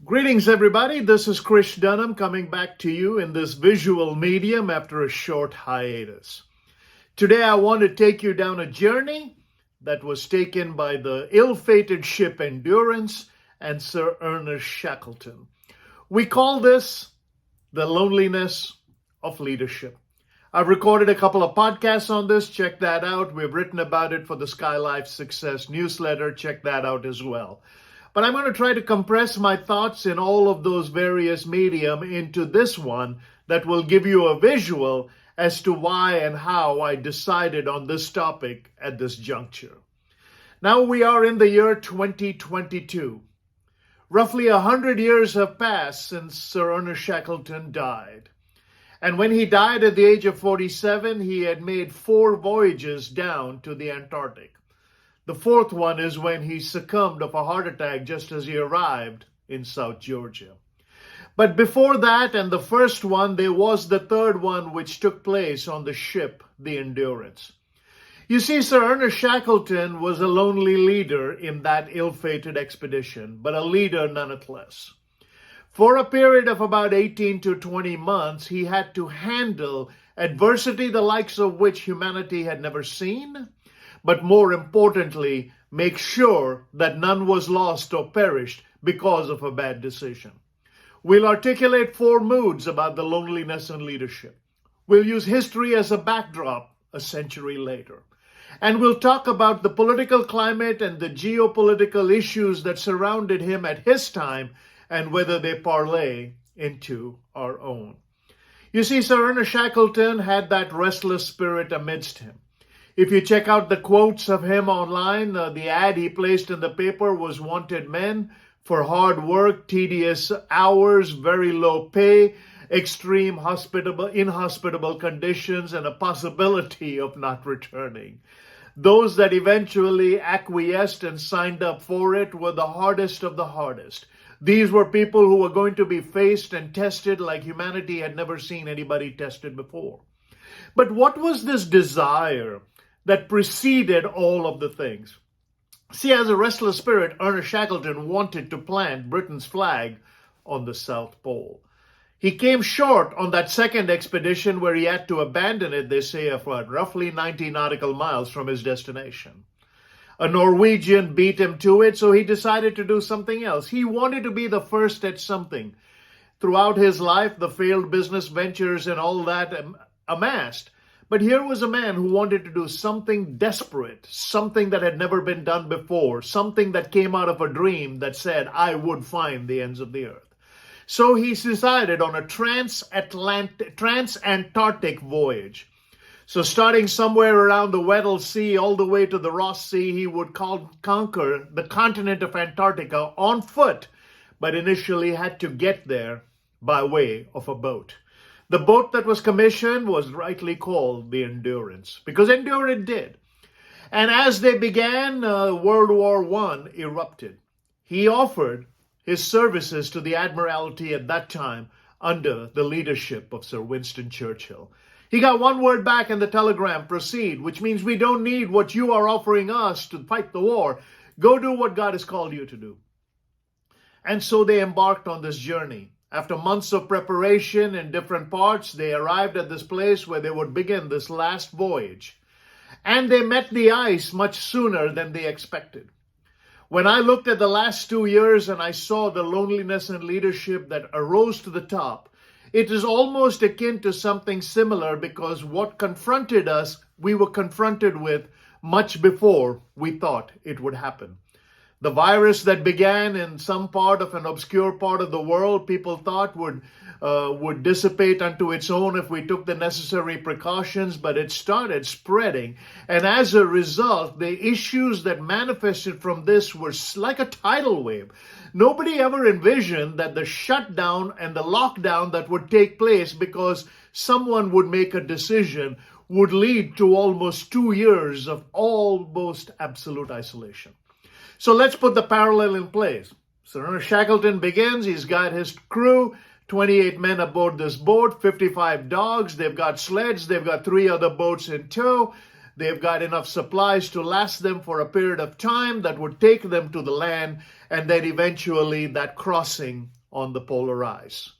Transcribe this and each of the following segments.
Greetings, everybody. This is Krish Dunham coming back to you in this visual medium after a short hiatus. Today, I want to take you down a journey that was taken by the ill-fated ship Endurance and Sir Ernest Shackleton. We call this the loneliness of leadership. I've recorded a couple of podcasts on this. Check that out. We've written about it for the Sky Life Success newsletter. Check that out as well. But I'm going to try to compress my thoughts in all of those various medium into this one that will give you a visual as to why and how I decided on this topic at this juncture. Now we are in the year 2022. Roughly 100 years have passed since Sir Ernest Shackleton died. And when he died at the age of 47, he had made 4 voyages down to the Antarctic. The 4th one is when he succumbed of a heart attack just as he arrived in South Georgia. But before that and the first one, there was the 3rd one which took place on the ship, the Endurance. You see, Sir Ernest Shackleton was a lonely leader in that ill-fated expedition, but a leader nonetheless. For a period of about 18 to 20 months, he had to handle adversity the likes of which humanity had never seen, but more importantly, make sure that none was lost or perished because of a bad decision. We'll articulate 4 moods about the loneliness and leadership. We'll use history as a backdrop a century later. And we'll talk about the political climate and the geopolitical issues that surrounded him at his time and whether they parlay into our own. You see, Sir Ernest Shackleton had that restless spirit amidst him. If you check out the quotes of him online, the ad he placed in the paper was wanted men for hard work, tedious hours, very low pay, extreme inhospitable conditions, and a possibility of not returning. Those that eventually acquiesced and signed up for it were the hardest of the hardest. These were people who were going to be faced and tested like humanity had never seen anybody tested before. But what was this desire that preceded all of the things? See, as a restless spirit, Ernest Shackleton wanted to plant Britain's flag on the South Pole. He came short on that second expedition where he had to abandon it, they say, for roughly 90 nautical miles from his destination. A Norwegian beat him to it, so he decided to do something else. He wanted to be the first at something. Throughout his life, the failed business ventures and all that amassed. But here was a man who wanted to do something desperate, something that had never been done before, something that came out of a dream that said, I would find the ends of the earth. So he decided on a trans-Antarctic voyage. So starting somewhere around the Weddell Sea all the way to the Ross Sea, he would conquer the continent of Antarctica on foot, but initially had to get there by way of a boat. The boat that was commissioned was rightly called the Endurance, because endure it did. And as they began, World War I erupted. He offered his services to the Admiralty at that time under the leadership of Sir Winston Churchill. He got one word back in the telegram, proceed, which means we don't need what you are offering us to fight the war. Go do what God has called you to do. And so they embarked on this journey. After months of preparation in different parts, they arrived at this place where they would begin this last voyage. And they met the ice much sooner than they expected. When I looked at the last 2 years and I saw the loneliness and leadership that arose to the top, it is almost akin to something similar, because what confronted us, we were confronted with much before we thought it would happen. The virus that began in some part of an obscure part of the world, people thought would dissipate unto its own if we took the necessary precautions, but it started spreading. And as a result, the issues that manifested from this were like a tidal wave. Nobody ever envisioned that the shutdown and the lockdown that would take place because someone would make a decision would lead to almost 2 years of almost absolute isolation. So let's put the parallel in place. Sir Ernest Shackleton begins, he's got his crew, 28 men aboard this boat, 55 dogs, they've got sleds, they've got 3 other boats in tow. They've got enough supplies to last them for a period of time that would take them to the land, and then eventually that crossing on the polar ice.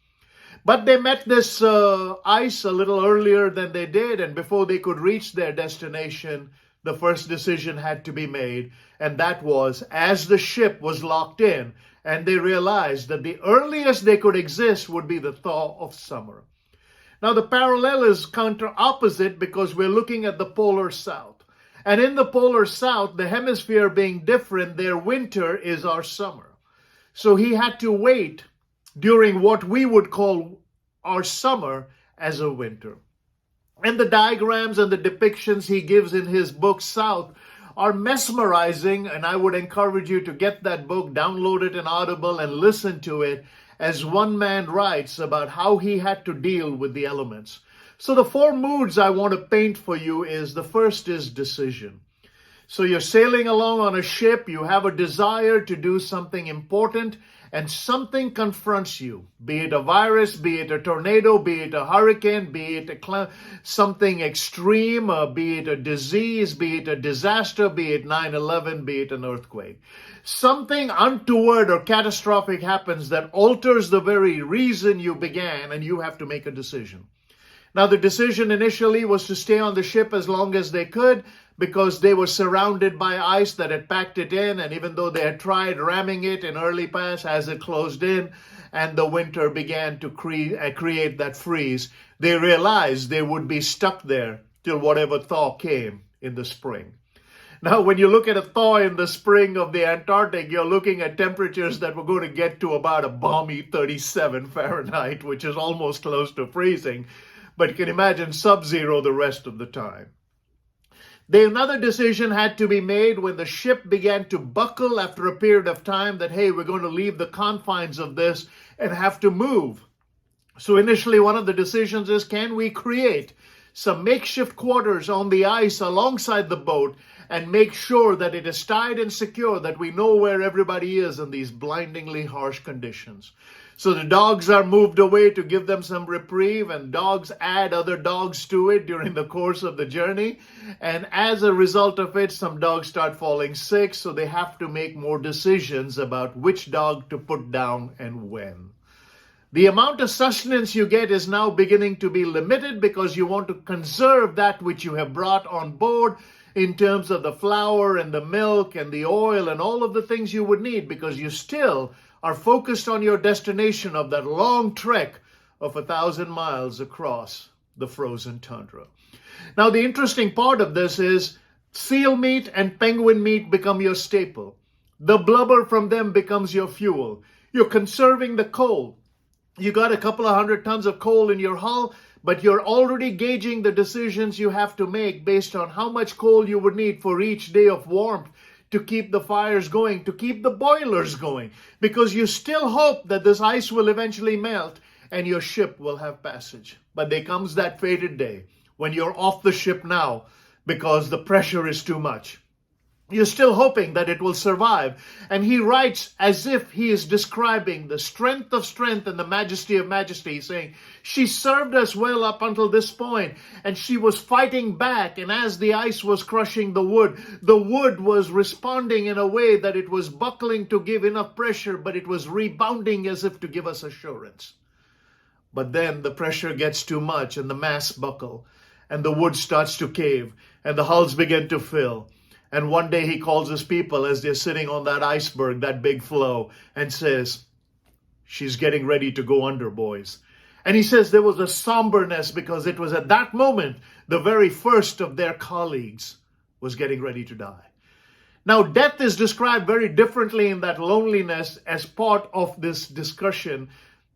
But they met this ice a little earlier than they did, and before they could reach their destination, the first decision had to be made, and that was, as the ship was locked in, and they realized that the earliest they could exist would be the thaw of summer. Now the parallel is counter opposite because we're looking at the polar south. And in the polar south, the hemisphere being different, their winter is our summer. So he had to wait during what we would call our summer as a winter. And the diagrams and the depictions he gives in his book South are mesmerizing, and I would encourage you to get that book, download it in Audible, and listen to it as one man writes about how he had to deal with the elements. So the four moods I want to paint for you is, the first is decision. So you're sailing along on a ship, you have a desire to do something important, and something confronts you, be it a virus, be it a tornado, be it a hurricane, be it something extreme, be it a disease, be it a disaster, be it 9/11, be it an earthquake. Something untoward or catastrophic happens that alters the very reason you began, and you have to make a decision. Now, the decision initially was to stay on the ship as long as they could, because they were surrounded by ice that had packed it in, and even though they had tried ramming it in early past, as it closed in and the winter began to create that freeze, they realized they would be stuck there till whatever thaw came in the spring. Now, when you look at a thaw in the spring of the Antarctic, you're looking at temperatures that were going to get to about a balmy 37 Fahrenheit, which is almost close to freezing. But you can imagine sub-zero the rest of the time. Another decision had to be made when the ship began to buckle after a period of time that, hey, we're going to leave the confines of this and have to move. So initially, one of the decisions is, can we create some makeshift quarters on the ice alongside the boat and make sure that it is tied and secure, that we know where everybody is in these blindingly harsh conditions. So the dogs are moved away to give them some reprieve, and dogs add other dogs to it during the course of the journey. And as a result of it, some dogs start falling sick, so they have to make more decisions about which dog to put down and when. The amount of sustenance you get is now beginning to be limited because you want to conserve that which you have brought on board in terms of the flour and the milk and the oil and all of the things you would need, because you still are focused on your destination of that long trek of 1,000 miles across the frozen tundra. Now, the interesting part of this is seal meat and penguin meat become your staple. The blubber from them becomes your fuel. You're conserving the coal. You got a couple of 100 tons of coal in your hull, but you're already gauging the decisions you have to make based on how much coal you would need for each day of warmth to keep the fires going, to keep the boilers going, because you still hope that this ice will eventually melt and your ship will have passage. But there comes that fated day when you're off the ship now because the pressure is too much. You're still hoping that it will survive. And he writes as if he is describing the strength of strength and the majesty of majesty, saying, she served us well up until this point, and she was fighting back. And as the ice was crushing the wood was responding in a way that it was buckling to give enough pressure, but it was rebounding as if to give us assurance. But then the pressure gets too much and the masts buckle, and the wood starts to cave, and the hulls begin to fill. And one day he calls his people as they're sitting on that iceberg, that big floe, and says, she's getting ready to go under, boys. And he says there was a somberness because it was at that moment the very first of their colleagues was getting ready to die. Now, death is described very differently in that loneliness as part of this discussion,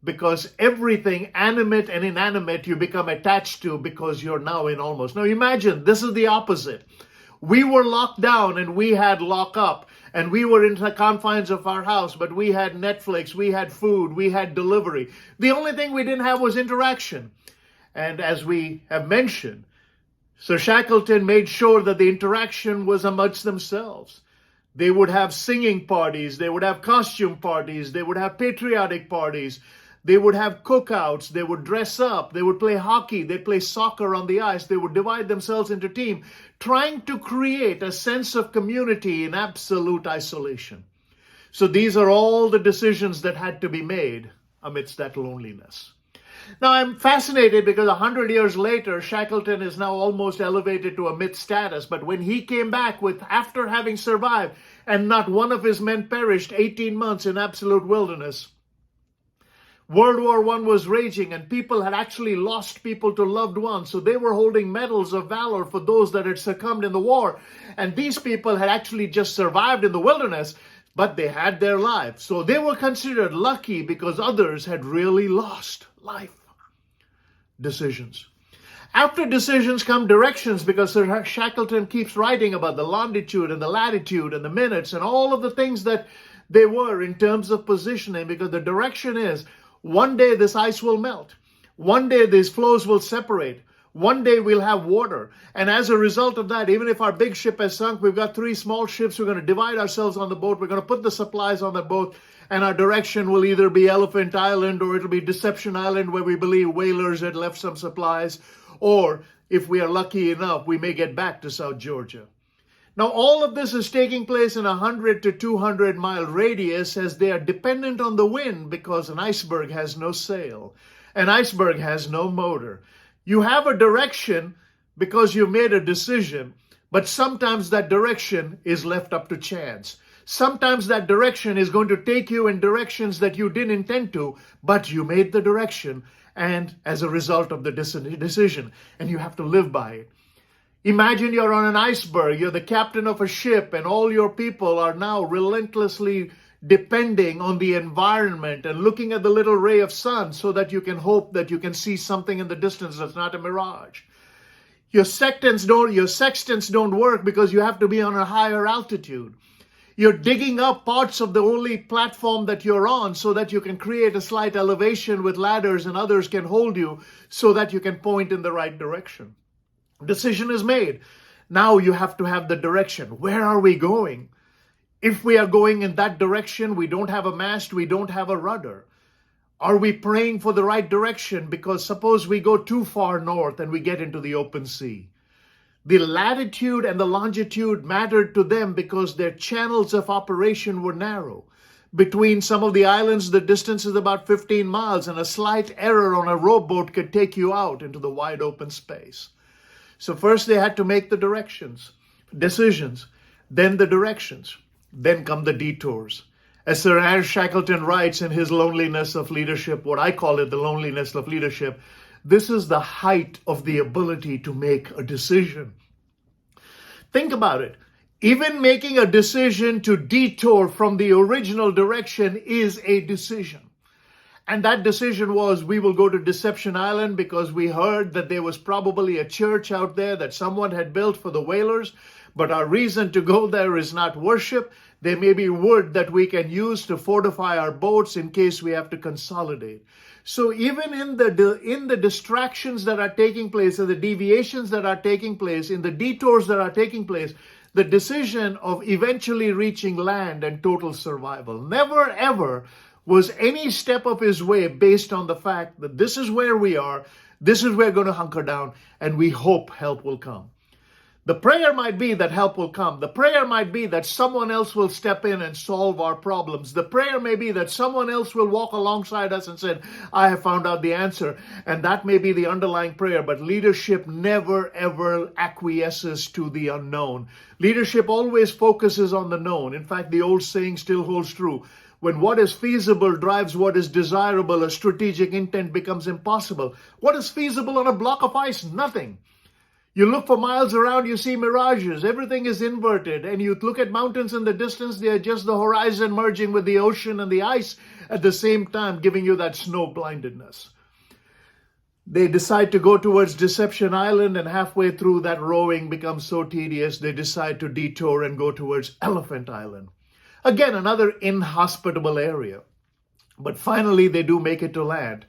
because everything animate and inanimate you become attached to because you're now in almost. Now imagine, this is the opposite. We were locked down and we had lock up, and we were in the confines of our house, but we had Netflix, we had food, we had delivery. The only thing we didn't have was interaction. And as we have mentioned, Sir Shackleton made sure that the interaction was amongst themselves. They would have singing parties, they would have costume parties, they would have patriotic parties. They would have cookouts. They would dress up. They would play hockey. They'd play soccer on the ice. They would divide themselves into teams, trying to create a sense of community in absolute isolation. So these are all the decisions that had to be made amidst that loneliness. Now, I'm fascinated because 100 years later, Shackleton is now almost elevated to a myth status. But when he came back after having survived and not one of his men perished 18 months in absolute wilderness, World War I was raging and people had actually lost people to loved ones. So they were holding medals of valor for those that had succumbed in the war. And these people had actually just survived in the wilderness, but they had their lives. So they were considered lucky because others had really lost life. Decisions. After decisions come directions, because Sir Shackleton keeps writing about the longitude and the latitude and the minutes and all of the things that they were in terms of positioning, because the direction is one day this ice will melt. One day these floes will separate. One day we'll have water. And as a result of that, even if our big ship has sunk, we've got 3 small ships. We're going to divide ourselves on the boat. We're going to put the supplies on the boat. And our direction will either be Elephant Island or it'll be Deception Island, where we believe whalers had left some supplies. Or if we are lucky enough, we may get back to South Georgia. Now, all of this is taking place in a 100 to 200 mile radius, as they are dependent on the wind, because an iceberg has no sail. An iceberg has no motor. You have a direction because you made a decision, but sometimes that direction is left up to chance. Sometimes that direction is going to take you in directions that you didn't intend to, but you made the direction, and as a result of the decision, and you have to live by it. Imagine you're on an iceberg, you're the captain of a ship, and all your people are now relentlessly depending on the environment and looking at the little ray of sun so that you can hope that you can see something in the distance that's not a mirage. Your sextants don't work because you have to be on a higher altitude. You're digging up parts of the only platform that you're on so that you can create a slight elevation with ladders and others can hold you so that you can point in the right direction. Decision is made. Now you have to have the direction. Where are we going? If we are going in that direction, we don't have a mast, we don't have a rudder. Are we praying for the right direction? Because suppose we go too far north and we get into the open sea. The latitude and the longitude mattered to them because their channels of operation were narrow. Between some of the islands, the distance is about 15 miles, and a slight error on a rowboat could take you out into the wide open space. So first they had to make the decisions, then the directions, then come the detours. As Sir Shackleton writes in his Loneliness of Leadership, what I call it the loneliness of leadership, this is the height of the ability to make a decision. Think about it. Even making a decision to detour from the original direction is a decision. And that decision was, we will go to Deception Island because we heard that there was probably a church out there that someone had built for the whalers. But our reason to go there is not worship. There may be wood that we can use to fortify our boats in case we have to consolidate. So even in the distractions that are taking place, and the deviations that are taking place, in the detours that are taking place, the decision of eventually reaching land and total survival never ever was any step of his way based on the fact that this is where we are, this is where we're going to hunker down, and we hope help will come. The prayer might be that help will come. The prayer might be that someone else will step in and solve our problems. The prayer may be that someone else will walk alongside us and say, I have found out the answer. And that may be the underlying prayer. But leadership never, ever acquiesces to the unknown. Leadership always focuses on the known. In fact, the old saying still holds true. When what is feasible drives what is desirable, a strategic intent becomes impossible. What is feasible on a block of ice? Nothing. You look for miles around, you see mirages. Everything is inverted. And you look at mountains in the distance, they are just the horizon merging with the ocean and the ice at the same time, giving you that snow blindedness. They decide to go towards Deception Island, and halfway through that rowing becomes so tedious, they decide to detour and go towards Elephant Island. Again, another inhospitable area. But finally, they do make it to land.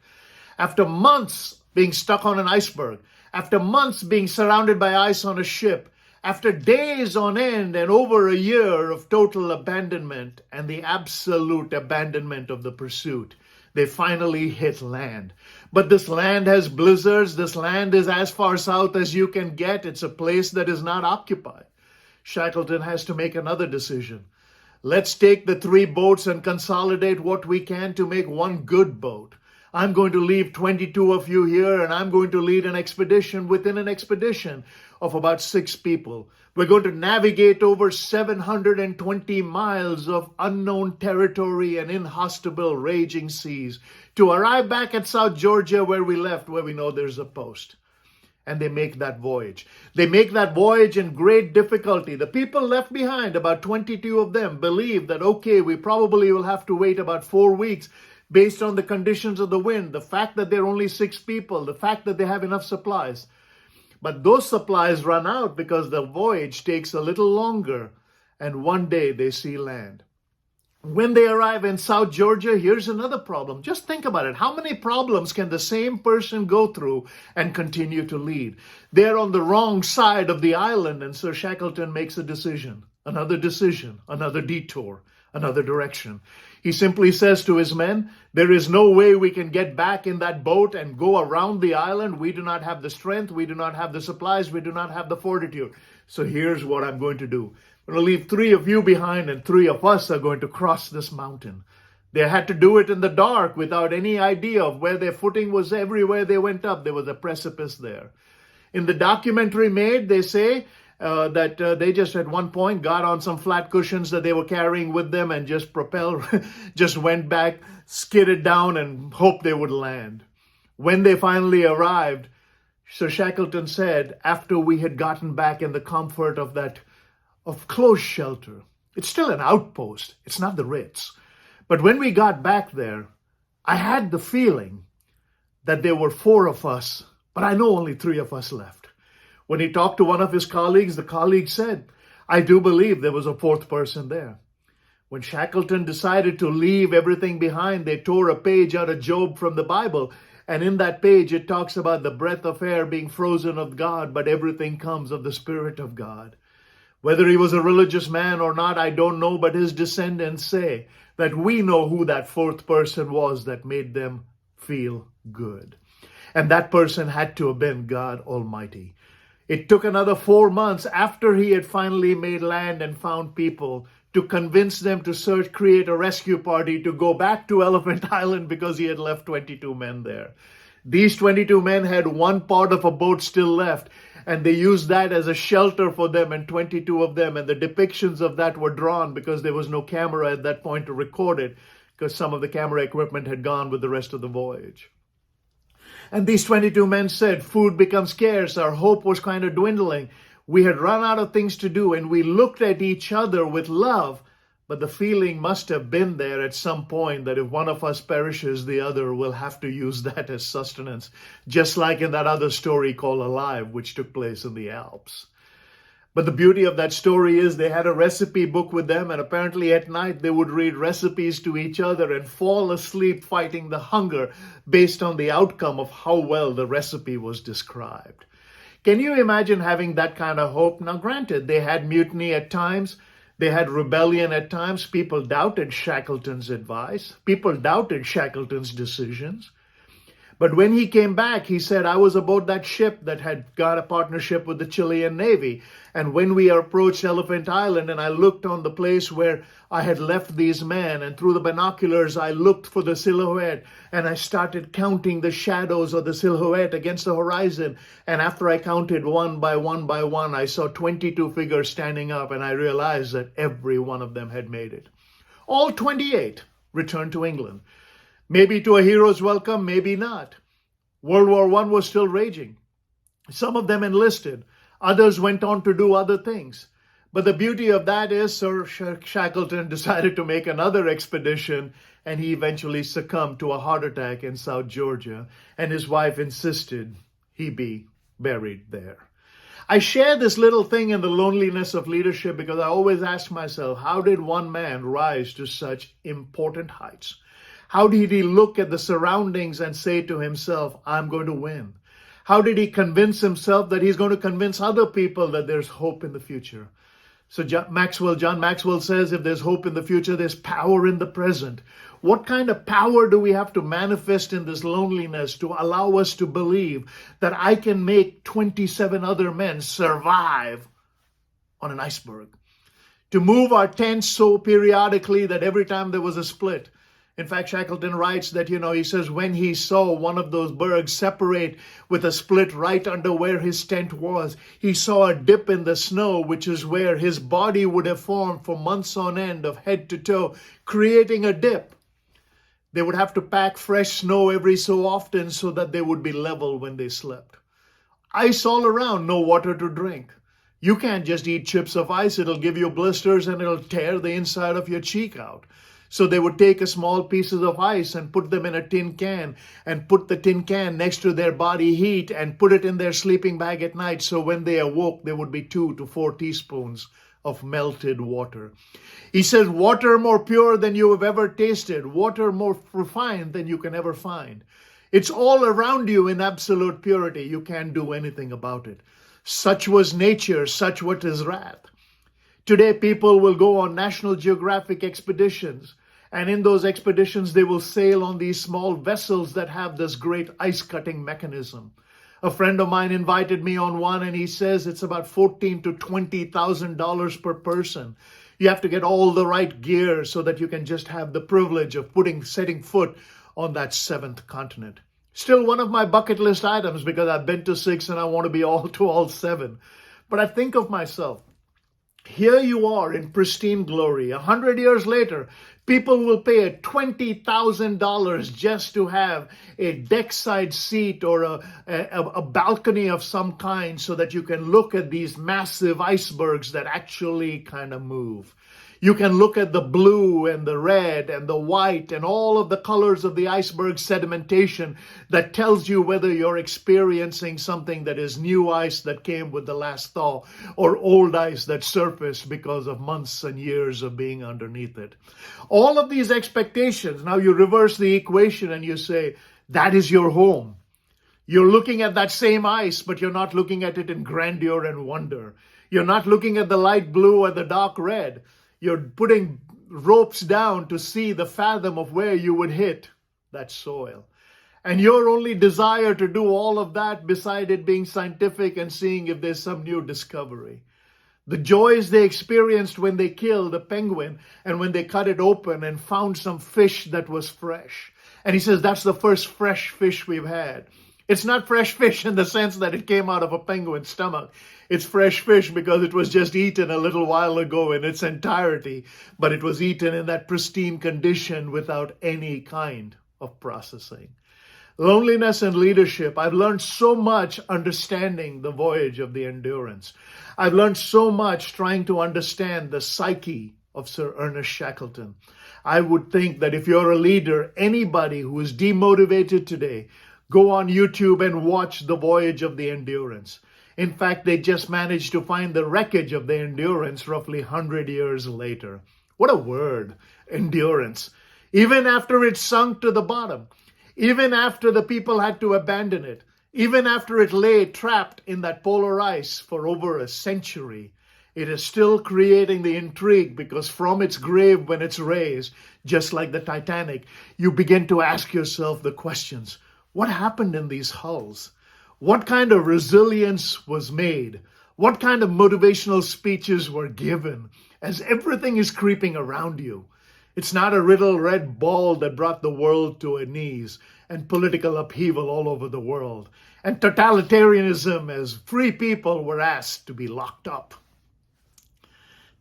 After months being stuck on an iceberg, after months being surrounded by ice on a ship, after days on end and over a year of total abandonment and the absolute abandonment of the pursuit, They finally hit land. But this land has blizzards. This land is as far south as you can get. It's a place that is not occupied. Shackleton has to make another decision. Let's take the 3 boats and consolidate what we can to make one good boat. I'm going to leave 22 of you here, and I'm going to lead an expedition within an expedition of about 6 people. We're going to navigate over 720 miles of unknown territory and inhospitable raging seas to arrive back at South Georgia where we left, where we know there's a post. And they make that voyage. They make that voyage in great difficulty. The people left behind, about 22 of them, believe that, okay, we probably will have to wait about 4 weeks based on the conditions of the wind, the fact that there are only 6 people, the fact that they have enough supplies. But those supplies run out because the voyage takes a little longer, and one day they see land. When they arrive in South Georgia, here's another problem. Just think about it. How many problems can the same person go through and continue to lead? They're on the wrong side of the island, and Sir Shackleton makes a decision, another detour, another direction. He simply says to his men, there is no way we can get back in that boat and go around the island. We do not have the strength. We do not have the supplies. We do not have the fortitude. So here's what I'm going to do. I'm going to leave 3 of you behind, and 3 of us are going to cross this mountain. They had to do it in the dark without any idea of where their footing was. Everywhere they went up, there was a precipice there. In the documentary made, they say that they just at one point got on some flat cushions that they were carrying with them and just just went back, skidded down, and hoped they would land. When they finally arrived, Sir Shackleton said, after we had gotten back in the comfort of close shelter, it's still an outpost, it's not the Ritz. But when we got back there, I had the feeling that there were 4 of us, but I know only 3 of us left. When he talked to one of his colleagues, the colleague said, I do believe there was a 4th person there. When Shackleton decided to leave everything behind, they tore a page out of Job from the Bible. And in that page, it talks about the breath of air being frozen of God, but everything comes of the Spirit of God. Whether he was a religious man or not, I don't know, but his descendants say that we know who that 4th person was that made them feel good. And that person had to have been God Almighty. It took another 4 months after he had finally made land and found people to convince them to create a rescue party to go back to Elephant Island because he had left 22 men there. These 22 men had one part of a boat still left, and they used that as a shelter for them and 22 of them. And the depictions of that were drawn because there was no camera at that point to record it because some of the camera equipment had gone with the rest of the voyage. And these 22 men said, food becomes scarce. Our hope was kind of dwindling. We had run out of things to do, and we looked at each other with love. But the feeling must have been there at some point that if one of us perishes, the other will have to use that as sustenance. Just like in that other story called Alive, which took place in the Alps. But the beauty of that story is they had a recipe book with them, and apparently at night they would read recipes to each other and fall asleep fighting the hunger based on the outcome of how well the recipe was described. Can you imagine having that kind of hope? Now, granted, they had mutiny at times. They had rebellion at times. People doubted Shackleton's advice. People doubted Shackleton's decisions. But when he came back, he said, I was aboard that ship that had got a partnership with the Chilean Navy. And when we approached Elephant Island and I looked on the place where I had left these men, and through the binoculars, I looked for the silhouette and I started counting the shadows of the silhouette against the horizon. And after I counted one by one, I saw 22 figures standing up, and I realized that every one of them had made it. All 28 returned to England. Maybe to a hero's welcome, maybe not. World War I was still raging. Some of them enlisted. Others went on to do other things. But the beauty of that is Sir Shackleton decided to make another expedition, and he eventually succumbed to a heart attack in South Georgia, and his wife insisted he be buried there. I share this little thing in the loneliness of leadership because I always ask myself, how did one man rise to such important heights? How did he look at the surroundings and say to himself, I'm going to win? How did he convince himself that he's going to convince other people that there's hope in the future? So John Maxwell says, if there's hope in the future, there's power in the present. What kind of power do we have to manifest in this loneliness to allow us to believe that I can make 27 other men survive on an iceberg? To move our tents so periodically that every time there was a split. In fact, Shackleton writes that, he says when he saw one of those bergs separate with a split right under where his tent was, he saw a dip in the snow, which is where his body would have formed for months on end of head to toe, creating a dip. They would have to pack fresh snow every so often so that they would be level when they slept. Ice all around, no water to drink. You can't just eat chips of ice. It'll give you blisters and it'll tear the inside of your cheek out. So they would take a small pieces of ice and put them in a tin can and put the tin can next to their body heat and put it in their sleeping bag at night. So when they awoke, there would be 2 to 4 teaspoons of melted water. He says, water more pure than you have ever tasted, water more refined than you can ever find. It's all around you in absolute purity. You can't do anything about it. Such was nature, such was his wrath. Today, people will go on National Geographic expeditions, and in those expeditions, they will sail on these small vessels that have this great ice-cutting mechanism. A friend of mine invited me on one, and he says it's about $14,000 to $20,000 per person. You have to get all the right gear so that you can just have the privilege of setting foot on that 7th continent. Still one of my bucket list items because I've been to 6 and I want to be to all 7. But I think of myself, here you are in pristine glory. 100 years later, people will pay $20,000 just to have a deckside seat or a balcony of some kind so that you can look at these massive icebergs that actually kind of move. You can look at the blue and the red and the white and all of the colors of the iceberg sedimentation that tells you whether you're experiencing something that is new ice that came with the last thaw or old ice that surfaced because of months and years of being underneath it. All of these expectations, now you reverse the equation and you say, that is your home. You're looking at that same ice, but you're not looking at it in grandeur and wonder. You're not looking at the light blue or the dark red. You're putting ropes down to see the fathom of where you would hit that soil. And your only desire to do all of that beside it being scientific and seeing if there's some new discovery. The joys they experienced when they killed a penguin and when they cut it open and found some fish that was fresh. And he says, that's the first fresh fish we've had. It's not fresh fish in the sense that it came out of a penguin's stomach. It's fresh fish because it was just eaten a little while ago in its entirety, but it was eaten in that pristine condition without any kind of processing. Loneliness and leadership. I've learned so much understanding the voyage of the Endurance. I've learned so much trying to understand the psyche of Sir Ernest Shackleton. I would think that if you're a leader, anybody who is demotivated today, go on YouTube and watch the voyage of the Endurance. In fact, they just managed to find the wreckage of the Endurance roughly 100 years later. What a word, endurance. Even after it sunk to the bottom, even after the people had to abandon it, even after it lay trapped in that polar ice for over a century, it is still creating the intrigue because from its grave when it's raised, just like the Titanic, you begin to ask yourself the questions. What happened in these hulls? What kind of resilience was made? What kind of motivational speeches were given as everything is creeping around you? It's not a little red ball that brought the world to its knees and political upheaval all over the world and totalitarianism as free people were asked to be locked up.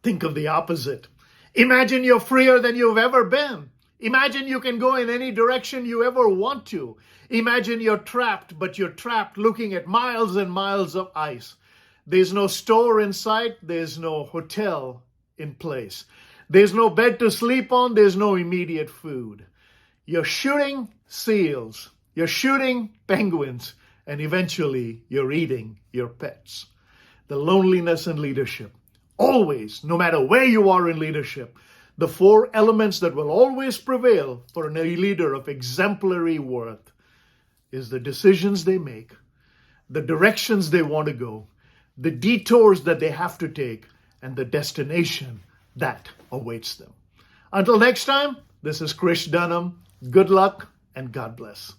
Think of the opposite. Imagine you're freer than you've ever been. Imagine you can go in any direction you ever want to. Imagine you're trapped, but you're trapped looking at miles and miles of ice. There's no store in sight. There's no hotel in place. There's no bed to sleep on. There's no immediate food. You're shooting seals. You're shooting penguins. And eventually, you're eating your pets. The loneliness in leadership. Always, no matter where you are in leadership, the 4 elements that will always prevail for a leader of exemplary worth is the decisions they make, the directions they want to go, the detours that they have to take, and the destination that awaits them. Until next time, this is Krish Dunham. Good luck and God bless.